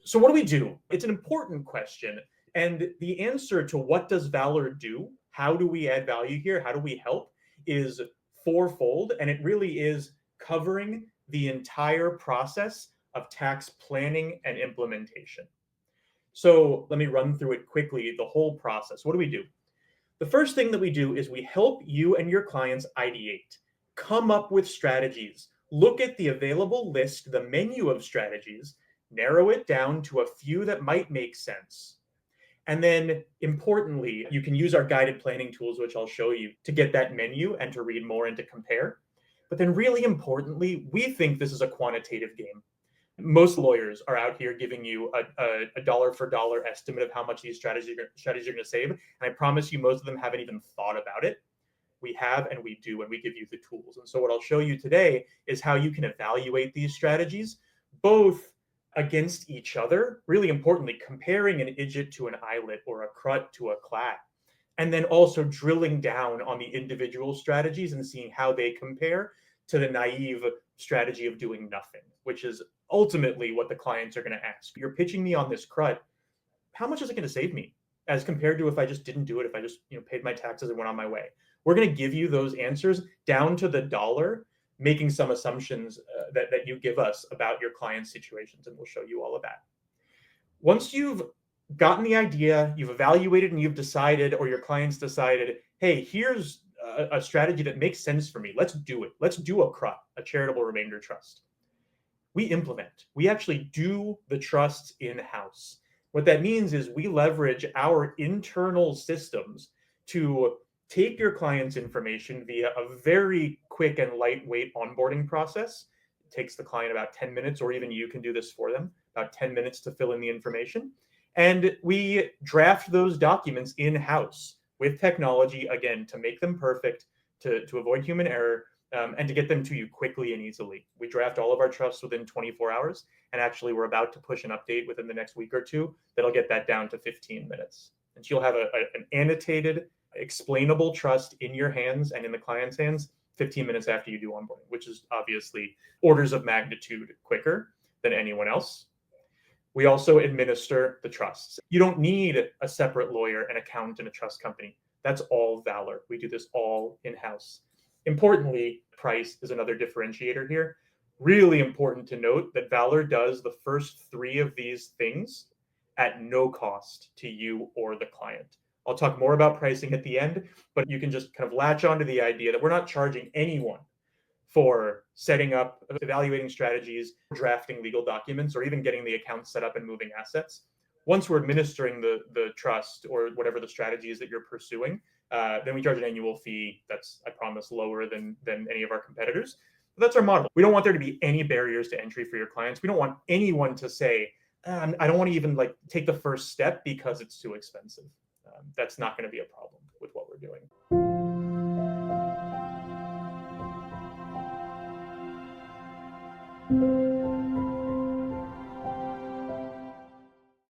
So what do we do? It's an important question. And the answer to what does Valor do? How do we add value here? How do we help? Is fourfold. And it really is covering the entire process of tax planning and implementation. So let me run through it quickly, the whole process. What do we do? The first thing that we do is we help you and your clients ideate, come up with strategies, look at the available list, the menu of strategies, narrow it down to a few that might make sense. And then importantly, you can use our guided planning tools, which I'll show you, to get that menu and to read more and to compare. But then really importantly, we think this is a quantitative game. Most lawyers are out here giving you a dollar for dollar estimate of how much these strategies are going to save. And I promise you, most of them haven't even thought about it. We have, and we do, and we give you the tools. And so what I'll show you today is how you can evaluate these strategies, both against each other, really importantly, comparing an idjit to an eyelet or a crut to a clat, and then also drilling down on the individual strategies and seeing how they compare to the naive strategy of doing nothing, which is ultimately what the clients are going to ask. You're pitching me on this crud. How much is it going to save me as compared to if I just didn't do it, if I just paid my taxes and went on my way? We're going to give you those answers down to the dollar, making some assumptions that you give us about your client's situations, and we'll show you all of that. Once you've gotten the idea, you've evaluated and you've decided, or your clients decided, hey, here's a strategy that makes sense for me. Let's do it. Let's do a CRUT, a charitable remainder trust. We implement. We actually do the trusts in-house. What that means is we leverage our internal systems to take your client's information via a very quick and lightweight onboarding process. It takes the client about 10 minutes, or even you can do this for them, about 10 minutes to fill in the information. And we draft those documents in-house with technology, again, to make them perfect, to avoid human error, and to get them to you quickly and easily. We draft all of our trusts within 24 hours, and actually we're about to push an update within the next week or two that'll get that down to 15 minutes. And you'll have an annotated, explainable trust in your hands and in the client's hands 15 minutes after you do onboarding, which is obviously orders of magnitude quicker than anyone else. We also administer the trusts. You don't need a separate lawyer, an accountant, and a trust company. That's all Valor. We do this all in-house. Importantly, price is another differentiator here. Really important to note that Valor does the first three of these things at no cost to you or the client. I'll talk more about pricing at the end, but you can just kind of latch onto the idea that we're not charging anyone for setting up, evaluating strategies, drafting legal documents, or even getting the account set up and moving assets. Once we're administering the trust or whatever the strategy is that you're pursuing, then we charge an annual fee that's, I promise, lower than any of our competitors. But that's our model. We don't want there to be any barriers to entry for your clients. We don't want anyone to say, I don't want to even take the first step because it's too expensive. That's not going to be a problem with what we're doing.